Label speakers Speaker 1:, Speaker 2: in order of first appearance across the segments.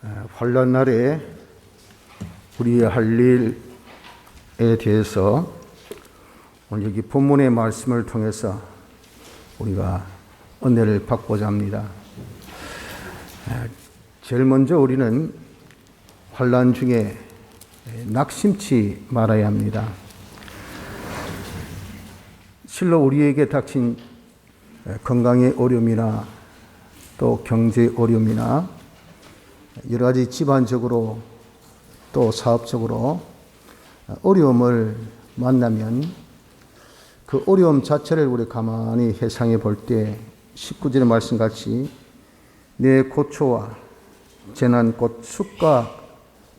Speaker 1: 환란 날에 우리 할 일에 대해서 오늘 여기 본문의 말씀을 통해서 우리가 은혜를 받고자 합니다. 제일 먼저 우리는 환란 중에 낙심치 말아야 합니다. 실로 우리에게 닥친 건강의 어려움이나 또 경제 어려움이나 여러 가지 집안적으로 또 사업적으로 어려움을 만나면 그 어려움 자체를 우리 가만히 회상해 볼 때 19절의 말씀같이 내 고초와 재난 곧 숙과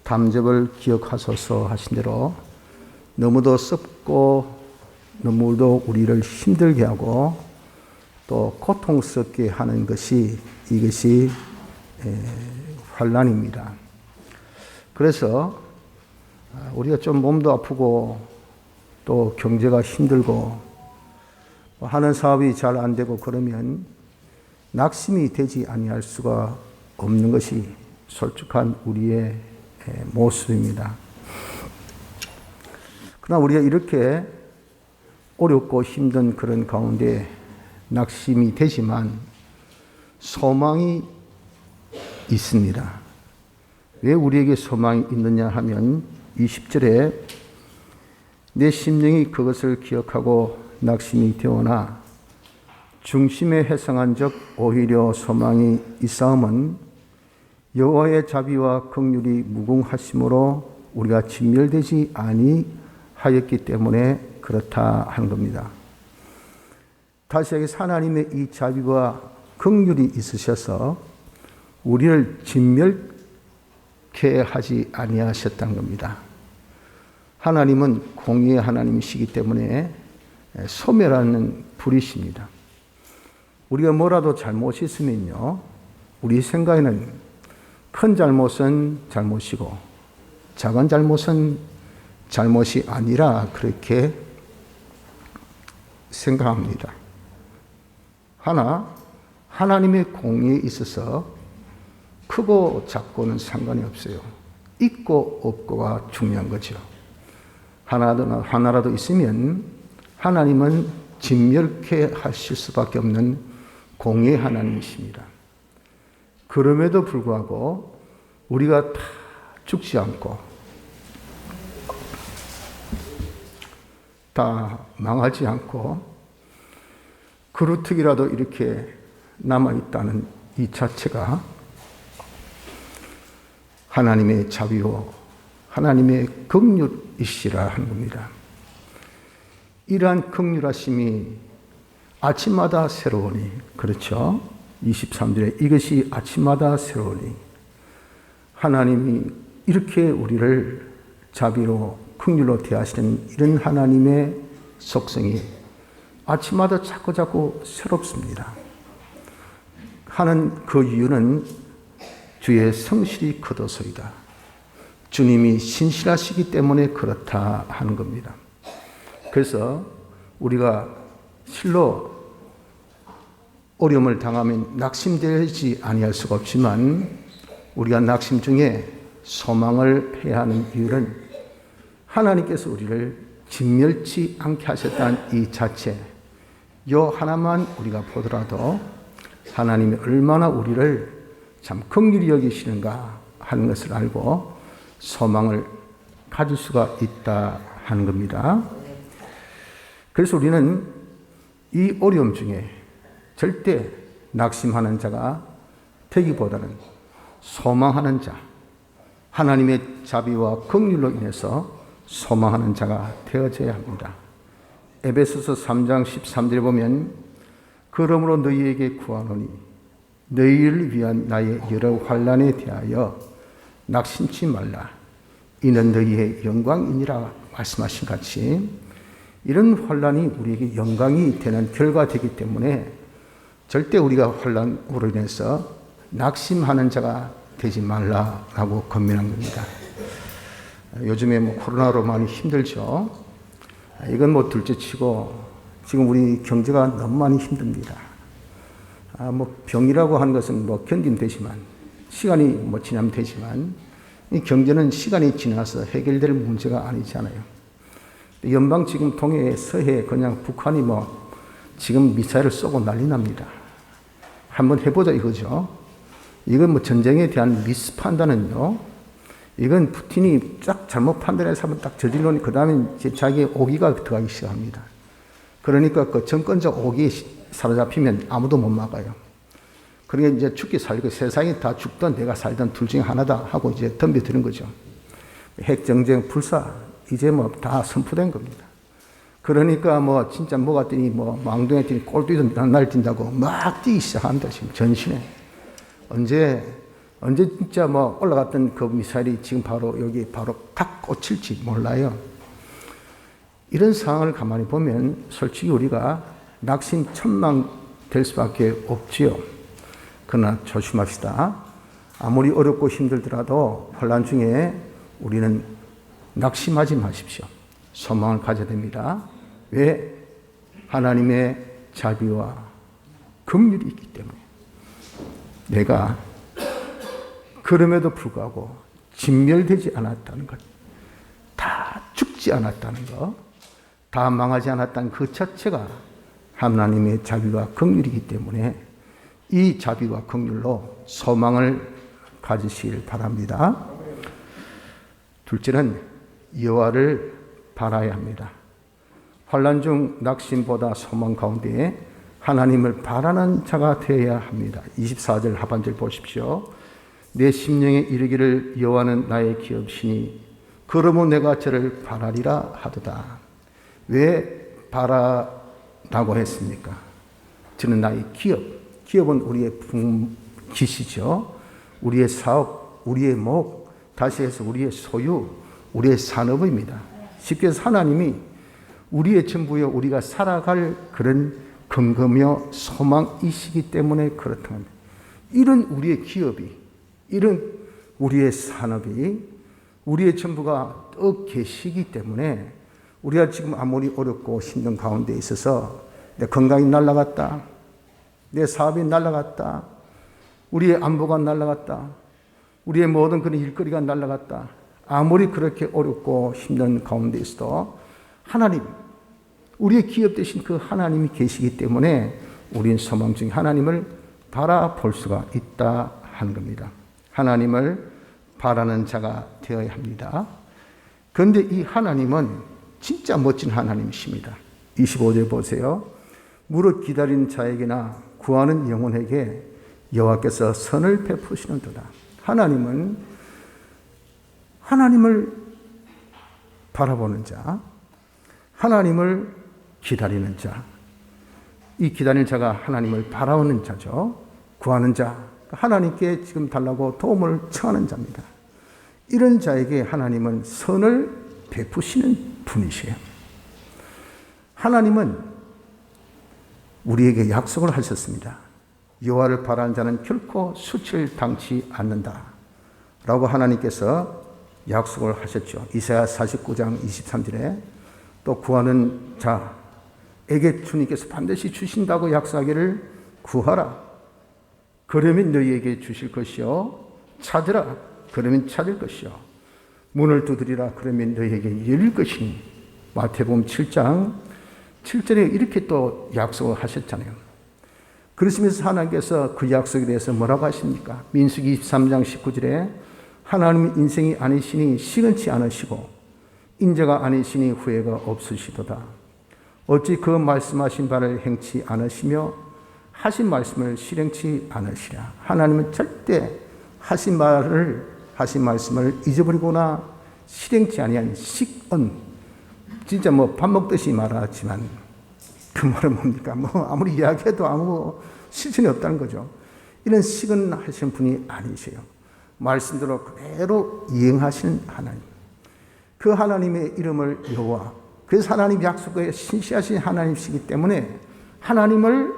Speaker 1: 담접을 기억하소서 하신 대로 너무도 습고 너무도 우리를 힘들게 하고 또 고통스럽게 하는 것이 이것이 환란입니다. 그래서 우리가 좀 몸도 아프고 또 경제가 힘들고 하는 사업이 잘 안 되고 그러면 낙심이 되지 아니할 수가 없는 것이 솔직한 우리의 모습입니다. 그러나 우리가 이렇게 어렵고 힘든 그런 가운데 낙심이 되지만 소망이 있습니다. 왜 우리에게 소망이 있느냐 하면 20절에 내 심령이 그것을 기억하고 낙심이 되오나 중심에 회상한 적 오히려 소망이 있사옴은 여호와의 자비와 긍휼이 무궁하심으로 우리가 진멸되지 아니하였기 때문에 그렇다 하는 겁니다. 다시 여기서 하나님의 이 자비와 긍휼이 있으셔서 우리를 진멸케 하지 아니하셨다는 겁니다. 하나님은 공의의 하나님이시기 때문에 소멸하는 불이십니다. 우리가 뭐라도 잘못이 있으면요, 우리 생각에는 큰 잘못은 잘못이고 작은 잘못은 잘못이 아니라 그렇게 생각합니다. 하나 하나님의 공의에 있어서 크고 작고는 상관이 없어요. 있고 없고가 중요한 거죠. 하나라도 있으면 하나님은 진멸케 하실 수밖에 없는 공의의 하나님이십니다. 그럼에도 불구하고 우리가 다 죽지 않고 다 망하지 않고 그루트기라도 이렇게 남아있다는 이 자체가 하나님의 자비요 하나님의 긍휼이시라 하는 겁니다. 이러한 긍휼하심이 아침마다 새로우니, 그렇죠? 23절에 이것이 아침마다 새로우니 하나님이 이렇게 우리를 자비로 긍휼로 대하시는 이런 하나님의 속성이 아침마다 자꾸 새롭습니다. 하는 그 이유는 주의 성실이 크도소이다. 주님이 신실하시기 때문에 그렇다 하는 겁니다. 그래서 우리가 실로 어려움을 당하면 낙심되지 아니할 수가 없지만 우리가 낙심 중에 소망을 해야 하는 이유는 하나님께서 우리를 진멸치 않게 하셨다는 이 자체, 요 하나만 우리가 보더라도 하나님이 얼마나 우리를 참 긍휼히 여기시는가 하는 것을 알고 소망을 가질 수가 있다 하는 겁니다. 그래서 우리는 이 어려움 중에 절대 낙심하는 자가 되기보다는 소망하는 자, 하나님의 자비와 긍휼로 인해서 소망하는 자가 되어져야 합니다. 에베소서 3장 13절에 보면 그러므로 너희에게 구하노니 너희를 위한 나의 여러 환난에 대하여 낙심치 말라. 이는 너희의 영광이니라 말씀하신 같이 이런 환난이 우리에게 영광이 되는 결과되기 때문에 절대 우리가 환난으로 인해서 낙심하는 자가 되지 말라라고 권면한 겁니다. 요즘에 코로나로 많이 힘들죠. 이건 둘째치고 지금 우리 경제가 너무 많이 힘듭니다. 병이라고 하는 것은 견디면 되지만 시간이 뭐 지나면 되지만 이 경제는 시간이 지나서 해결될 문제가 아니잖아요. 연방 지금 동해, 서해, 그냥 북한이 뭐 지금 미사일을 쏘고 난리 납니다. 한번 해보자 이거죠. 이건 뭐 전쟁에 대한 미스 판단은요. 이건 푸틴이 딱 잘못 판단해서 한번 딱 저질러니 그 다음에 이제 자기의 오기가 들어가기 시작합니다. 그러니까 그 정권적 오기에 사로잡히면 아무도 못 막아요. 그러니까 이제 죽기 살고 세상이 다 죽든 내가 살든 둘 중에 하나다 하고 이제 덤벼드는 거죠. 핵정쟁 불사 이제 뭐 다 선포된 겁니다. 그러니까 뭐 진짜 뭐가 뛰니 뭐 망둥에 뛰니 꼴뛰든 날뛴다고 막 뛰기 시작합니다. 지금 전신에. 언제 진짜 뭐 올라갔던 그 미사일이 지금 바로 여기 바로 탁 꽂힐지 몰라요. 이런 상황을 가만히 보면 솔직히 우리가 낙심천망될 수밖에 없지요. 그러나 조심합시다. 아무리 어렵고 힘들더라도 혼란 중에 우리는 낙심하지 마십시오. 소망을 가져야 됩니다. 왜? 하나님의 자비와 긍휼이 있기 때문에. 내가 그럼에도 불구하고 진멸되지 않았다는 것, 다 죽지 않았다는 것, 다 망하지 않았다는 그 자체가 하나님의 자비와 긍휼이기 때문에 이 자비와 긍휼로 소망을 가지시길 바랍니다. 둘째는 여호와를 바라야 합니다. 환난 중 낙심보다 소망 가운데 하나님을 바라는 자가 되어야 합니다. 24절 하반절 보십시오. 내 심령에 이르기를 여호와는 나의 기업이시니 그러므로 내가 저를 바라리라 하도다. 왜 바라라고 했습니까? 저는 나의 기업은 우리의 기시죠. 우리의 사업, 우리의 목, 다시 해서 우리의 소유, 우리의 산업입니다. 쉽게 해서 하나님이 우리의 전부여 우리가 살아갈 그런 근거며 소망이시기 때문에 그렇다 합니다. 이런 우리의 기업이, 이런 우리의 산업이 우리의 전부가 떠 계시기 때문에 우리가 지금 아무리 어렵고 힘든 가운데 있어서 내 건강이 날아갔다, 내 사업이 날아갔다, 우리의 안보가 날아갔다, 우리의 모든 그런 일거리가 날아갔다. 아무리 그렇게 어렵고 힘든 가운데 있어도 하나님, 우리의 기업 되신 그 하나님이 계시기 때문에 우리는 소망 중에 하나님을 바라볼 수가 있다 하는 겁니다. 하나님을 바라는 자가 되어야 합니다. 그런데 이 하나님은 진짜 멋진 하나님이십니다. 25절 보세요. 무릇 기다리는 자에게나 구하는 영혼에게 여호와께서 선을 베푸시는도다. 하나님을 바라보는 자, 하나님을 기다리는 자, 이 기다리는 자가 하나님을 바라보는 자죠. 구하는 자, 하나님께 지금 달라고 도움을 청하는 자입니다. 이런 자에게 하나님은 선을 베푸시는 분이세요. 하나님은 우리에게 약속을 하셨습니다. 여호와를 바라는 자는 결코 수치를 당치 않는다 라고 하나님께서 약속을 하셨죠. 이사야 49장 23절에 또 구하는 자에게 주님께서 반드시 주신다고 약속하기를 구하라. 그러면 너희에게 주실 것이요. 찾으라. 그러면 찾을 것이요. 문을 두드리라. 그러면 너희에게 열릴 것이니. 마태복음 7장 7절에 이렇게 또 약속을 하셨잖아요. 그러시면서 하나님께서 그 약속에 대해서 뭐라고 하십니까? 민수기 23장 19절에 하나님은 인생이 아니시니 시근치 않으시고 인자가 아니시니 후회가 없으시도다. 어찌 그 말씀하신 바를 행치 않으시며 하신 말씀을 실행치 않으시랴. 하나님은 절대 하신 말씀을 잊어버리거나 실행치 아니한 식언, 진짜 뭐 밥 먹듯이 말하지만 그 말은 뭡니까? 뭐 아무리 이야기해도 아무 실천이 없다는 거죠. 이런 식언하신 분이 아니세요. 말씀대로 그대로 이행하시는 하나님. 그 하나님의 이름을 여호와. 그래서 하나님 약속에 신실하신 하나님이시기 때문에 하나님을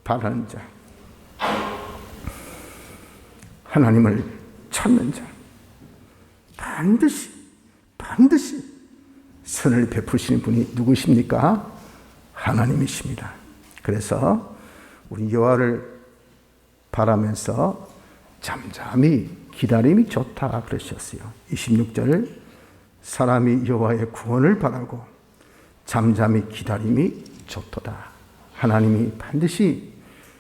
Speaker 1: 바라는 자, 하나님을 찾는 자, 반드시 선을 베푸시는 분이 누구십니까? 하나님이십니다. 그래서 우리 여호와를 바라면서 잠잠히 기다림이 좋다 그러셨어요. 26절 사람이 여호와의 구원을 바라고 잠잠히 기다림이 좋도다. 하나님이 반드시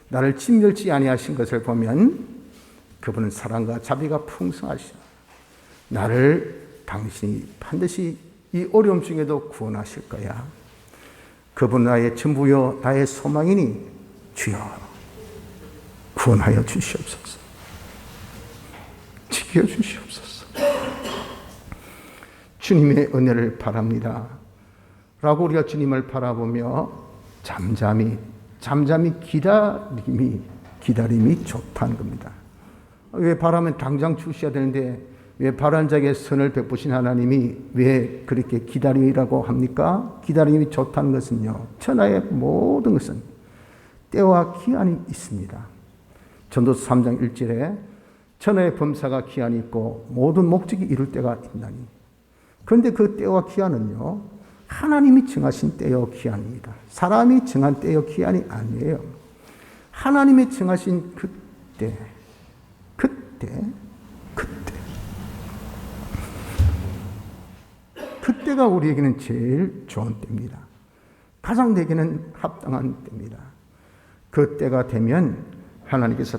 Speaker 1: 나를 진멸치 아니하신 것을 보면 그분은 사랑과 자비가 풍성하시오. 나를 당신이 반드시 이 어려움 중에도 구원하실 거야. 그분 나의 전부요 나의 소망이니 주여 구원하여 주시옵소서. 지켜주시옵소서. 주님의 은혜를 바랍니다 라고 우리가 주님을 바라보며 잠잠히 기다림이 좋다는 겁니다. 왜 바라면 당장 주셔야 되는데 왜 바란 자에게 선을 베푸신 하나님이 왜 그렇게 기다리라고 합니까? 기다림이 좋다는 것은요, 천하의 모든 것은 때와 기한이 있습니다. 전도서 3장 1절에 천하의 범사가 기한이 있고 모든 목적이 이룰 때가 있나니. 그런데 그 때와 기한은요, 하나님이 정하신 때요 기한입니다. 사람이 정한 때요 기한이 아니에요. 하나님이 정하신 그때. 그때가 우리에게는 제일 좋은 때입니다. 가장 내게는 합당한 때입니다. 그 때가 되면 하나님께서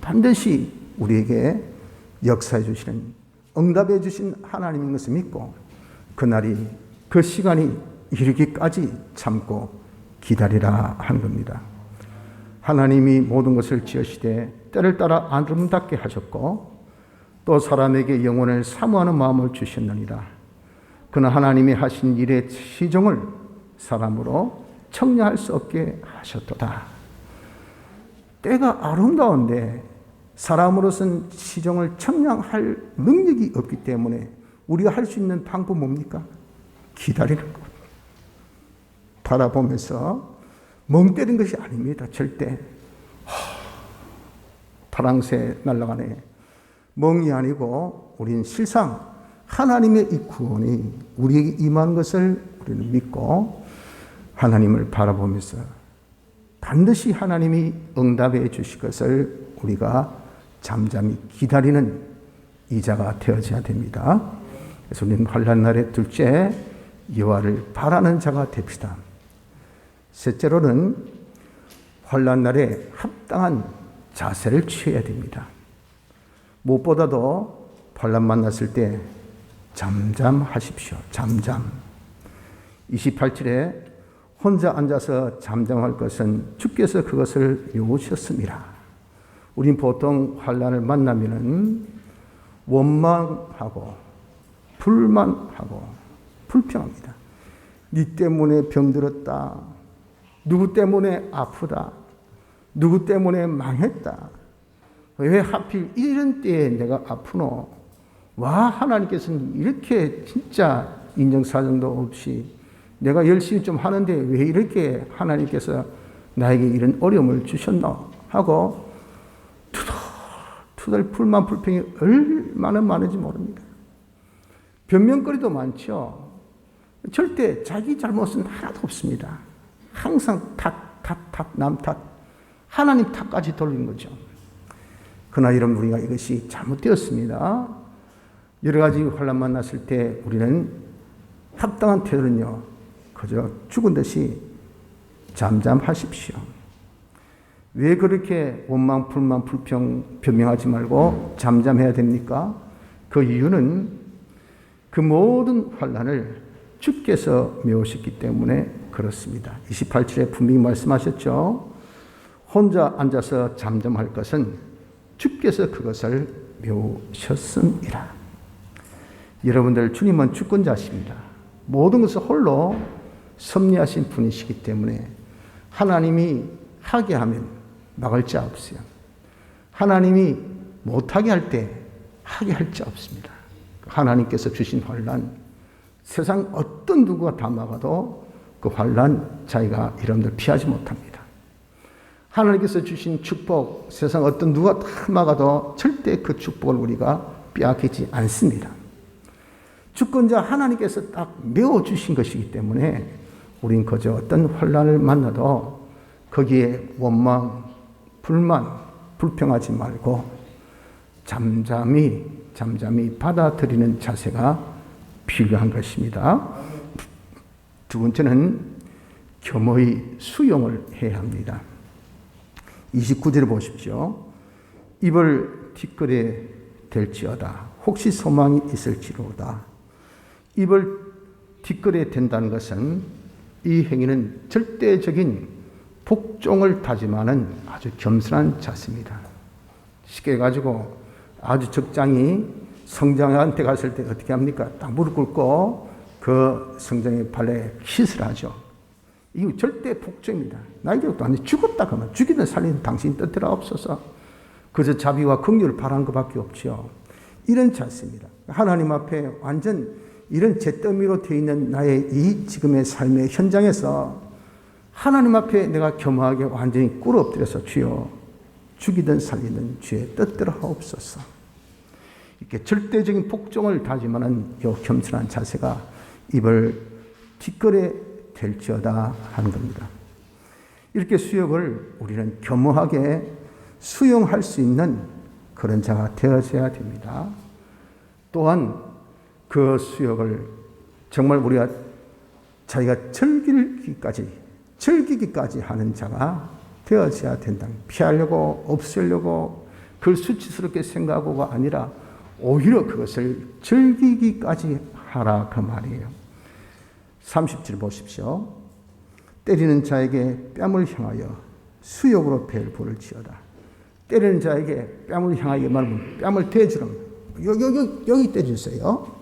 Speaker 1: 반드시 우리에게 역사해 주시는, 응답해 주신 하나님인 것을 믿고 그날이, 그 시간이 이르기까지 참고 기다리라 하는 겁니다. 하나님이 모든 것을 지으시되 때를 따라 아름답게 하셨고 또 사람에게 영혼을 사모하는 마음을 주셨느니라. 그는 하나님이 하신 일의 시종을 사람으로 청량할 수 없게 하셨도다. 때가 아름다운데 사람으로서는 시종을 청량할 능력이 없기 때문에 우리가 할 수 있는 방법 뭡니까? 기다리는 것. 바라보면서 멍 때린 것이 아닙니다. 절대. 파랑새 날아가네. 멍이 아니고 우리는 실상 하나님의 이 구원이 우리에게 임한 것을 우리는 믿고 하나님을 바라보면서 반드시 하나님이 응답해 주실 것을 우리가 잠잠히 기다리는 이자가 되어져야 됩니다. 그래서 우리는 환난 날의 둘째, 여호와를 바라는 자가 됩시다. 셋째로는 환난 날에 합당한 자세를 취해야 됩니다. 무엇보다도 환난 만났을 때 잠잠하십시오. 잠잠. 28절에 혼자 앉아서 잠잠할 것은 주께서 그것을 요우셨습니다. 우린 보통 환난을 만나면은 원망하고 불만하고 불평합니다. 네 때문에 병들었다. 누구 때문에 아프다. 누구 때문에 망했다. 왜 하필 이런 때에 내가 아프노? 와, 하나님께서는 이렇게 진짜 인정사정도 없이 내가 열심히 좀 하는데 왜 이렇게 하나님께서 나에게 이런 어려움을 주셨노? 하고 투덜 불만 불평이 얼마나 많은지 모릅니다. 변명거리도 많죠. 절대 자기 잘못은 하나도 없습니다. 항상 남 탓, 하나님 탓까지 돌리는 거죠. 그러나 여러분, 우리가 이것이 잘못되었습니다. 여러 가지 환난 만났을 때 우리는 합당한 태도는요, 그저 죽은 듯이 잠잠하십시오. 왜 그렇게 원망, 불만, 불평, 변명하지 말고 잠잠해야 됩니까? 그 이유는 그 모든 환난을 주께서 메우셨기 때문에 그렇습니다. 28절에 분명히 말씀하셨죠. 혼자 앉아서 잠잠할 것은 주께서 그것을 메우셨습니다. 여러분들, 주님은 주권자십니다. 모든 것을 홀로 섭리하신 분이시기 때문에 하나님이 하게 하면 막을 자 없어요. 하나님이 못하게 할 때 하게 할 자 없습니다. 하나님께서 주신 환난, 세상 어떤 누구가 다 막아도 그 환난 자기가 여러분들 피하지 못합니다. 하나님께서 주신 축복, 세상 어떤 누가 다 막아도 절대 그 축복을 우리가 빼앗기지 않습니다. 주권자 하나님께서 딱 메워주신 것이기 때문에 우린 그저 어떤 환난을 만나도 거기에 원망, 불만, 불평하지 말고 잠잠히 받아들이는 자세가 필요한 것입니다. 두 번째는 겸허히 수용을 해야 합니다. 29절을 보십시오. 입을 뒷걸에 댈지어다. 혹시 소망이 있을지로다. 입을 뒷걸에 댄다는 것은 이 행위는 절대적인 복종을 다짐하는 아주 겸손한 자세입니다. 쉽게 가지고 아주 적장이 성장한테 갔을 때 어떻게 합니까? 딱 무릎 꿇고 그 성장의 발에 킷을 하죠. 이거 절대 복종입니다. 나에게 또 안 돼. 죽었다 그러면 죽이든 살리든 당신 뜻대로 없어서 그저 자비와 긍휼을 바라는 것밖에 없죠. 이런 자세입니다. 하나님 앞에 완전 이런 잿더미로 되어 있는 나의 이 지금의 삶의 현장에서 하나님 앞에 내가 겸허하게 완전히 꿇어 엎드려서 주여 죽이든 살리든 주의 뜻대로 하옵소서. 이렇게 절대적인 복종을 다짐하는 이 겸손한 자세가 입을 뒷걸에 댈지어다 하는 겁니다. 이렇게 수욕을 우리는 겸허하게 수용할 수 있는 그런 자가 되어져야 됩니다. 또한 그 수욕을 정말 우리가 자기가 즐기기까지 하는 자가 되어져야 된다. 피하려고 없애려고 그걸 수치스럽게 생각하고가 아니라 오히려 그것을 즐기기까지 하라 그 말이에요. 30절 보십시오. 때리는 자에게 뺨을 향하여 수욕으로 배를 부를지어다. 때리는 자에게 뺨을 향하여 말하면 뺨을 대주라. 여기 떼주세요.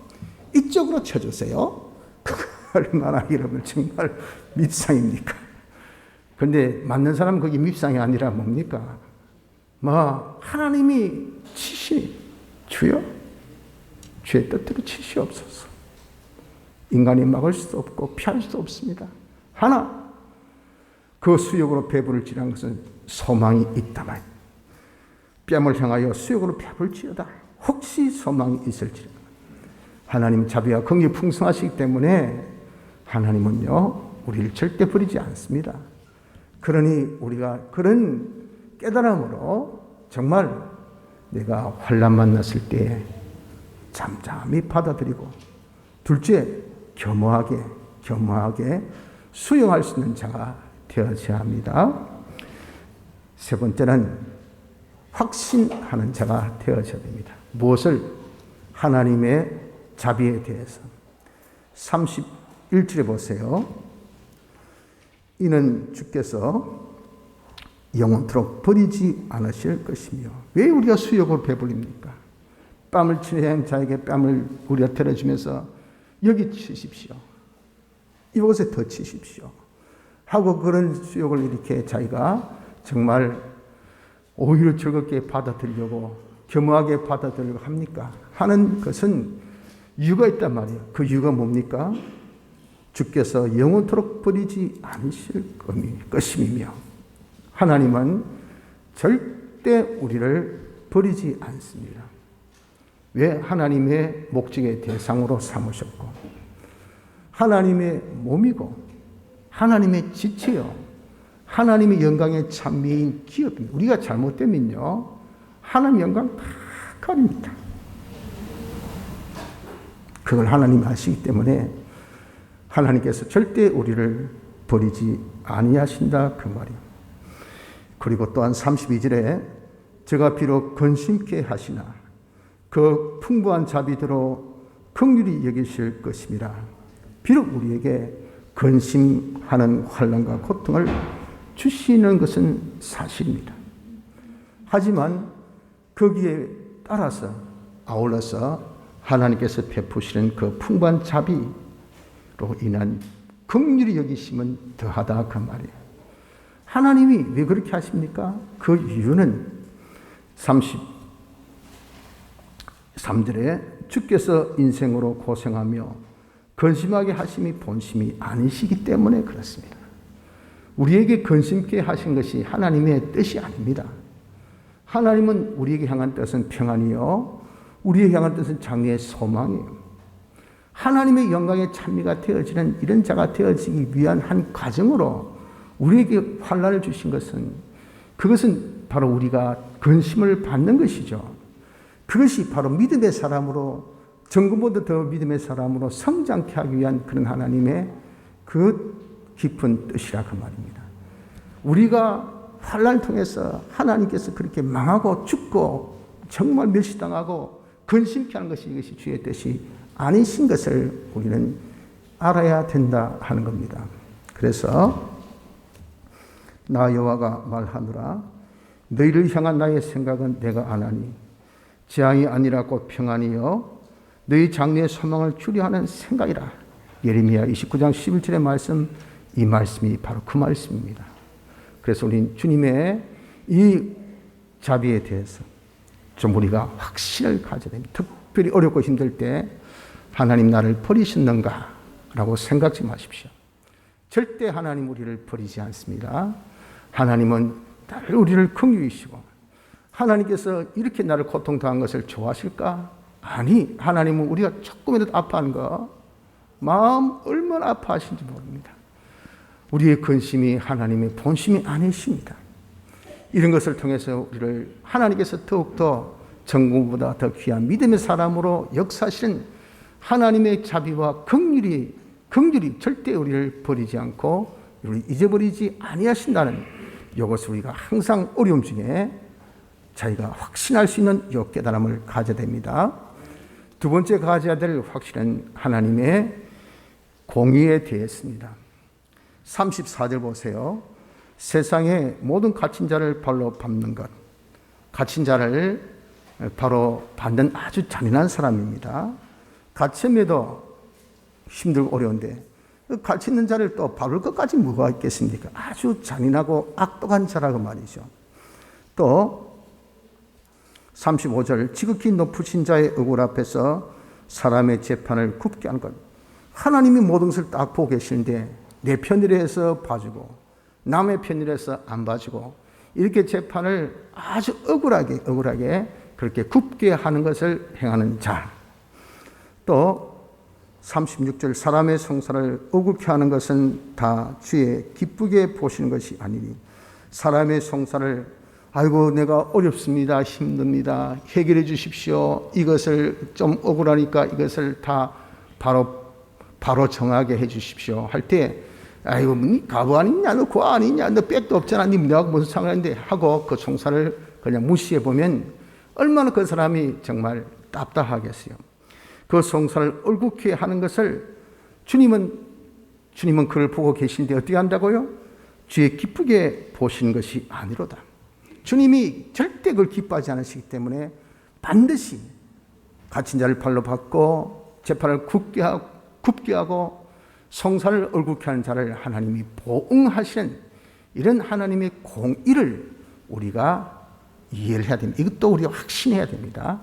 Speaker 1: 이쪽으로 쳐주세요. 얼마나 이러면 정말 밉상입니까? 그런데 맞는 사람은 그게 밉상이 아니라 뭡니까? 하나님이 치시니 주여 주의 뜻대로 치시옵소서. 인간이 막을 수도 없고 피할 수도 없습니다. 하나 그 수욕으로 배부를지라는 것은 소망이 있다만 뺨을 향하여 수욕으로 배부를지어다. 혹시 소망이 있을지라. 하나님은 자비와 긍휼이 풍성하시기 때문에 하나님은요 우리를 절대 버리지 않습니다. 그러니 우리가 그런 깨달음으로 정말 내가 환난 만났을 때 잠잠히 받아들이고 둘째 겸허하게 수용할 수 있는 자가 되어져야 합니다. 세 번째는 확신하는 자가 되어져야 됩니다. 무엇을? 하나님의 자비에 대해서. 31절에 보세요. 이는 주께서 영원토록 버리지 않으실 것이며. 왜 우리가 수욕으로 배불립니까? 뺨을 치는 자에게 뺨을 우리가 들어주면서 여기 치십시오. 이곳에 더 치십시오. 하고 그런 수욕을 이렇게 자기가 정말 오히려 즐겁게 받아들이려고 겸허하게 받아들이려고 합니까? 하는 것은 이유가 있단 말이에요. 그 이유가 뭡니까? 주께서 영원토록 버리지 않으실 것임이며 하나님은 절대 우리를 버리지 않습니다. 왜? 하나님의 목적의 대상으로 삼으셨고 하나님의 몸이고 하나님의 지체요 하나님의 영광의 찬미인 기업입니다. 우리가 잘못되면요 하나님 영광 다 가립니다. 그걸 하나님이 아시기 때문에 하나님께서 절대 우리를 버리지 아니하신다 그 말이에요. 그리고 또한 32절에 저가 비록 근심케 하시나 그 풍부한 자비대로 긍휼히 여기실 것임이라. 비록 우리에게 근심하는 환난과 고통을 주시는 것은 사실입니다. 하지만 거기에 따라서 아울러서 하나님께서 베푸시는 그 풍부한 자비로 인한 긍휼히 여기심은 더하다 그 말이에요. 하나님이 왜 그렇게 하십니까? 그 이유는 33절에 주께서 인생으로 고생하며 근심하게 하심이 본심이 아니시기 때문에 그렇습니다. 우리에게 근심케 하신 것이 하나님의 뜻이 아닙니다. 하나님은 우리에게 향한 뜻은 평안이요 우리에게 향한 뜻은 장래의 소망이에요. 하나님의 영광의 찬미가 되어지는 이런 자가 되어지기 위한 한 과정으로 우리에게 환난을 주신 것은 그것은 바로 우리가 근심을 받는 것이죠. 그것이 바로 믿음의 사람으로, 정금보다 더 믿음의 사람으로 성장케 하기 위한 그런 하나님의 그 깊은 뜻이라 그 말입니다. 우리가 환난을 통해서 하나님께서 그렇게 망하고 죽고 정말 멸시당하고 근심케 하는 것이, 이것이 주의 뜻이 아니신 것을 우리는 알아야 된다 하는 겁니다. 그래서 나 여호와가 말하노라, 너희를 향한 나의 생각은 내가 아나니 재앙이 아니라 곧 평안이요 너희 장래의 소망을 주려 하는 생각이라. 예레미야 29장 11절의 말씀, 이 말씀이 바로 그 말씀입니다. 그래서 우리는 주님의 이 자비에 대해서 좀 우리가 확신을 가져야 됩니다. 특별히 어렵고 힘들 때 하나님 나를 버리셨는가 라고 생각지 마십시오. 절대 하나님 우리를 버리지 않습니다. 하나님은 우리를 긍휼히시고, 하나님께서 이렇게 나를 고통당한 것을 좋아하실까? 아니, 하나님은 우리가 조금이라도 아파하는 거 마음 얼마나 아파하신지 모릅니다. 우리의 근심이 하나님의 본심이 아니십니다. 이런 것을 통해서 우리를 하나님께서 더욱더 정금보다 더 귀한 믿음의 사람으로 역사하시는 하나님의 자비와 긍휼이 절대 우리를 버리지 않고 우리를 잊어버리지 아니하신다는 이것을 우리가 항상 어려움 중에 자기가 확신할 수 있는 이 깨달음을 가져야 됩니다. 두 번째 가져야 될 확신은 하나님의 공의에 대해서입니다. 34절 보세요. 세상의 모든 갇힌 자를 발로 밟는 것. 갇힌 자를 바로 밟는 아주 잔인한 사람입니다. 갇힘에도 힘들고 어려운데 갇혀 있는 자를 또 밟을 것까지 뭐가 있겠습니까? 아주 잔인하고 악독한 자라고 말이죠. 또 35절, 지극히 높으신 자의 얼굴 앞에서 사람의 재판을 굽게 하는 것. 하나님이 모든 것을 딱 보고 계시는데 내 편이라 해서 봐주고 남의 편이라 해서 안 봐주고 이렇게 재판을 아주 억울하게 그렇게 굽게 하는 것을 행하는 자. 또 36절, 사람의 성사를 억울케 하는 것은 다 주의 기쁘게 보시는 것이 아니니. 사람의 성사를 아이고 내가 어렵습니다, 힘듭니다, 해결해 주십시오, 이것을 좀 억울하니까 이것을 다 바로 정하게 해 주십시오 할 때, 아이고 니 가부 아니냐, 너 고 아니냐, 너 백도 없잖아, 니 내가 무슨 상관인데 하고 그 총사를 그냥 무시해 보면 얼마나 그 사람이 정말 답답하겠어요. 그 성사를 얼굴케 하는 것을 주님은 그를 보고 계신데 어떻게 한다고요? 주의 기쁘게 보시는 것이 아니로다. 주님이 절대 그걸 기뻐하지 않으시기 때문에 반드시 갇힌 자를 발로 받고 재판을 굽게 하고 성사를 얼굴케 하는 자를 하나님이 보응하시는 이런 하나님의 공의를 우리가 이해를 해야 됩니다. 이것도 우리가 확신해야 됩니다.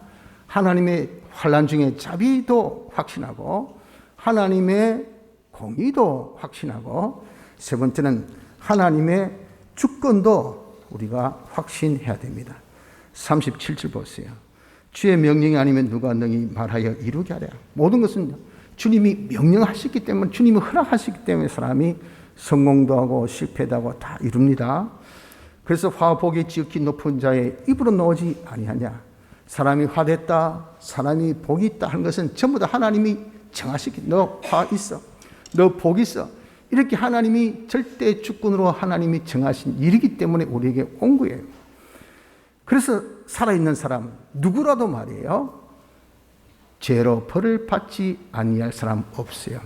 Speaker 1: 하나님의 환난 중에 자비도 확신하고 하나님의 공의도 확신하고, 세 번째는 하나님의 주권도 우리가 확신해야 됩니다. 37절 보세요. 주의 명령이 아니면 누가 능히 말하여 이루게 하랴. 모든 것은 주님이 명령하셨기 때문에, 주님이 허락하셨기 때문에 사람이 성공도 하고 실패도 하고 다 이룹니다. 그래서 화복이 지극히 높은 자의 입으로 나오지 아니하냐. 사람이 화됐다, 사람이 복이 있다 하는 것은 전부 다 하나님이 정하셨기, 너 화 있어, 너 복 있어, 이렇게 하나님이 절대 주권으로 하나님이 정하신 일이기 때문에 우리에게 온 거예요. 그래서 살아있는 사람 누구라도 말이에요, 죄로 벌을 받지 아니할 사람 없어요.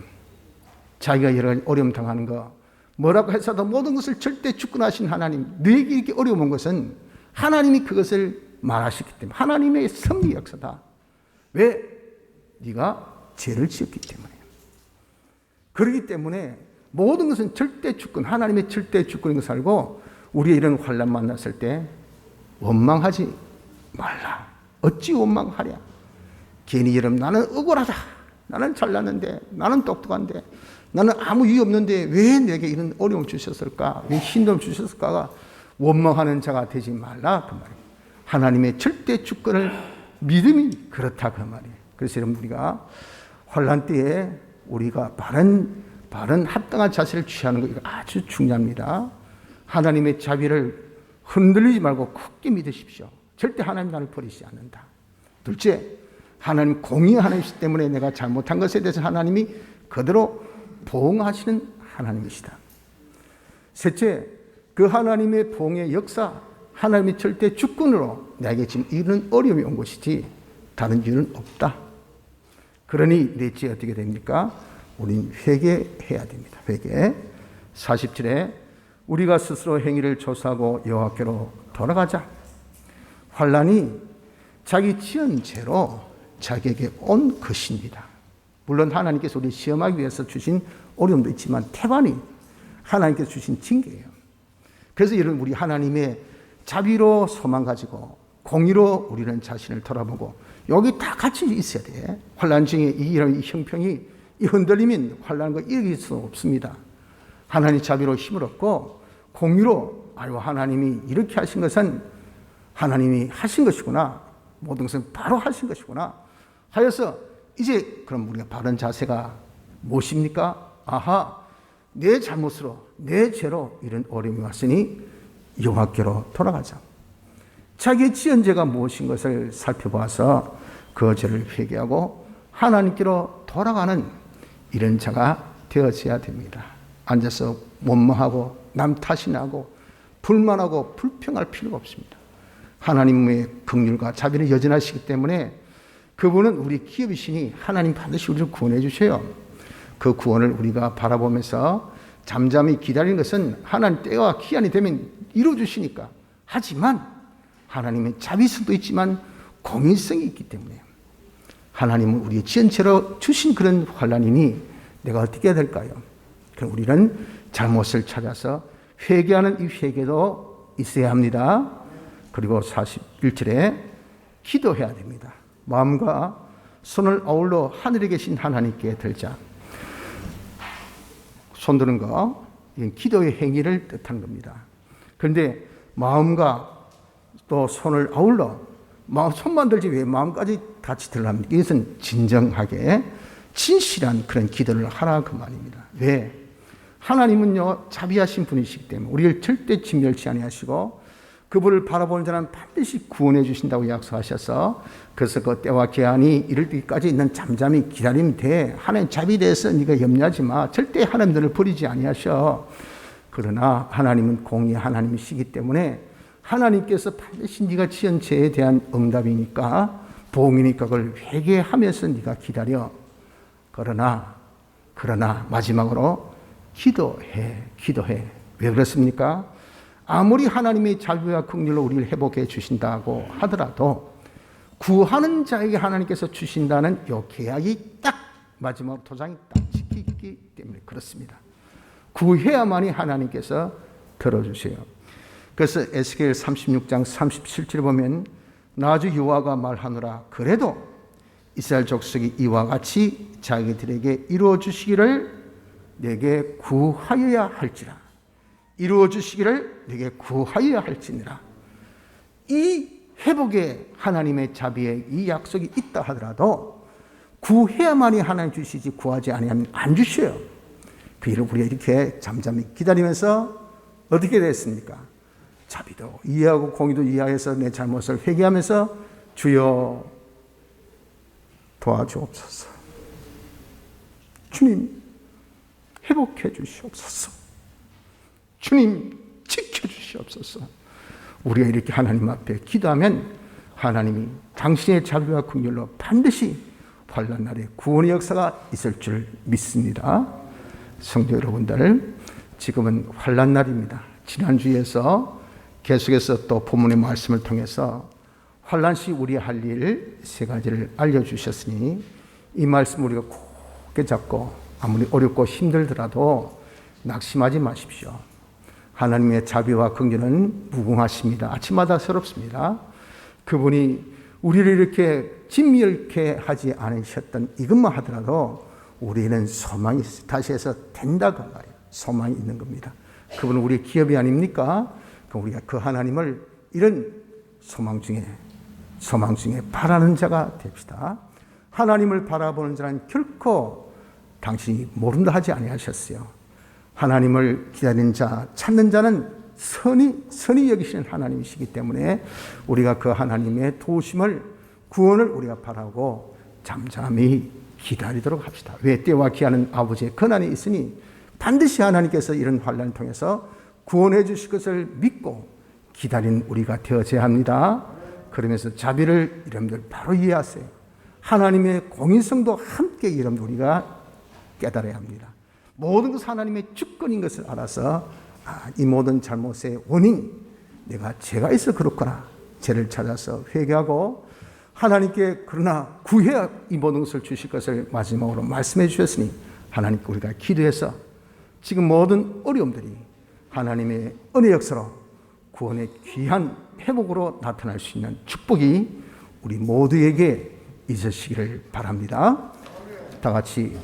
Speaker 1: 자기가 여러 가지 어려움 당하는 거 뭐라고 해서도 모든 것을 절대 주권하신 하나님, 너에게 이렇게 어려움 온 것은 하나님이 그것을 말하셨기 때문에, 하나님의 섭리 역사다. 왜? 네가 죄를 지었기 때문에. 그렇기 때문에 모든 것은 절대 주권, 하나님의 절대 주권인 것을 알고 우리의 이런 환난 만났을 때 원망하지 말라. 어찌 원망하랴. 괜히 여러분 나는 억울하다, 나는 잘났는데, 나는 똑똑한데, 나는 아무 이유 없는데 왜 내게 이런 어려움을 주셨을까, 왜 힘듦을 주셨을까가 원망하는 자가 되지 말라 그 말이에요. 하나님의 절대 주권을 믿음이 그렇다 그 말이에요. 그래서 여러분, 우리가 환난 때에 우리가 바른 합당한 자세를 취하는 거, 이거 아주 중요합니다. 하나님의 자비를 흔들리지 말고 굳게 믿으십시오. 절대 하나님 나를 버리지 않는다. 둘째, 하나님 공의 하나님이시기 때문에 내가 잘못한 것에 대해서 하나님이 그대로 보응하시는 하나님이시다. 셋째, 그 하나님의 보응의 역사, 하나님의 절대 주권으로 내게 지금 이런 어려움이 온 것이지 다른 이유는 없다. 그러니 넷째 어떻게 됩니까? 우린 회개해야 됩니다. 회개. 47에 우리가 스스로 행위를 조사하고 여호와께로 돌아가자. 환난이 자기 지은 죄로 자기에게 온 것입니다. 물론 하나님께서 우리 시험하기 위해서 주신 어려움도 있지만 태반이 하나님께서 주신 징계예요. 그래서 여러분, 우리 하나님의 자비로 소망 가지고 공의로 우리는 자신을 돌아보고 여기 다 같이 있어야 돼. 환난 중에 이런 형평이 이 흔들리면 환난과 이길 수 없습니다. 하나님 자비로 힘을 얻고 공의로 하나님이 이렇게 하신 것은 하나님이 하신 것이구나. 모든 것은 바로 하신 것이구나 하여서 이제 그럼 우리가 바른 자세가 무엇입니까? 아하, 내 잘못으로 내 죄로 이런 어려움이 왔으니 여호와께로 돌아가자. 자기의 지은 죄가 무엇인 것을 살펴보아서 그 죄를 회개하고 하나님께로 돌아가는 이런 자가 되어져야 됩니다. 앉아서 원망하고 남 탓이나고 불만하고 불평할 필요가 없습니다. 하나님의 긍휼과 자비는 여전하시기 때문에 그분은 우리 기업이시니 하나님 반드시 우리를 구원해 주셔요. 그 구원을 우리가 바라보면서 잠잠히 기다리는 것은 하나님 때와 기한이 되면 이루어 주시니까. 하지만 하나님의 자비성도 있지만 공의성이 있기 때문에 하나님은 우리의 지은 죄로 주신 그런 환난이니 내가 어떻게 해야 될까요? 그럼 우리는 잘못을 찾아서 회개하는 이 회개도 있어야 합니다. 그리고 41절에 기도해야 됩니다. 마음과 손을 아울러 하늘에 계신 하나님께 들자. 손 드는 거, 이건 기도의 행위를 뜻하는 겁니다. 그런데 마음과 또 손을 아울러, 손만 들지 왜 마음까지 같이 들랍니까? 이것은 진정하게 진실한 그런 기도를 하라 그 말입니다. 왜? 하나님은요 자비하신 분이시기 때문에 우리를 절대 진멸치 아니하시고 그분을 바라보는 자는 반드시 구원해 주신다고 약속하셔서 그래서 그 때와 기한이 이를 때까지 있는 잠잠히 기다리면 돼. 하나님 자비에 대해서 네가 염려하지 마. 절대 하나님 너를 버리지 아니하셔. 그러나 하나님은 공의 하나님이시기 때문에 하나님께서 반드시 네가 지은 죄에 대한 응답이니까 보응이니까 그걸 회개하면서 네가 기다려. 그러나 마지막으로 기도해. 왜 그렇습니까? 아무리 하나님의 자비와 긍휼로 우리를 회복해 주신다고 하더라도 구하는 자에게 하나님께서 주신다는 이 계약이 딱 마지막 도장이 딱 지키기 때문에 그렇습니다. 구해야만이 하나님께서 들어주세요. 그래서 에스겔 36장 37절에 보면 나주 여호와가 말하노라 그래도 이스라엘 족속이 이와 같이 자기들에게 이루어 주시기를 내게 구하여야 할지라. 이루어 주시기를 내게 구하여야 할지니라. 이 회복의 하나님의 자비에 이 약속이 있다 하더라도 구해야만이 하나님 주시지 구하지 아니하면 안 주셔요. 그 일을 우리가 이렇게 잠잠히 기다리면서 어떻게 됐습니까? 자비도 이해하고 공의도 이해해서 내 잘못을 회개하면서 주여 도와주옵소서. 주님 회복해 주시옵소서. 주님 지켜주시옵소서. 우리가 이렇게 하나님 앞에 기도하면 하나님이 당신의 자비와 긍휼로 반드시 환난 날에 구원의 역사가 있을 줄 믿습니다. 성도 여러분들, 지금은 환난 날입니다. 지난주에서 계속해서 또 본문의 말씀을 통해서 환난 시 우리 할 일 세 가지를 알려주셨으니 이 말씀 우리가 굳게 잡고 아무리 어렵고 힘들더라도 낙심하지 마십시오. 하나님의 자비와 긍휼은 무궁하십니다. 아침마다 새롭습니다. 그분이 우리를 이렇게 진멸케 하지 않으셨던 이것만 하더라도 우리는 소망이 있어요. 다시 해서 된다고 말이에요. 소망이 있는 겁니다. 그분은 우리의 기업이 아닙니까? 그럼 우리가 그 하나님을 이런 소망 중에 바라는 자가 됩시다. 하나님을 바라보는 자는 결코 당신이 모른다 하지 아니하셨어요. 하나님을 기다리는 자, 찾는 자는 선히 여기시는 하나님이시기 때문에 우리가 그 하나님의 도우심을 구원을 우리가 바라고 잠잠히 기다리도록 합시다. 왜? 때와 기하는 아버지의 권한이 있으니 반드시 하나님께서 이런 환난을 통해서 구원해 주실 것을 믿고 기다린 우리가 되어져야 합니다. 그러면서 자비를 여러분들 바로 이해하세요. 하나님의 공인성도 함께 여러분들 우리가 깨달아야 합니다. 모든 것은 하나님의 주권인 것을 알아서 이 모든 잘못의 원인, 내가 죄가 있어 그렇구나. 죄를 찾아서 회개하고 하나님께 그러나 구해야 이 모든 것을 주실 것을 마지막으로 말씀해 주셨으니 하나님께 우리가 기도해서 지금 모든 어려움들이 하나님의 은혜 역사로 구원의 귀한 회복으로 나타날 수 있는 축복이 우리 모두에게 있으시기를 바랍니다. 다 같이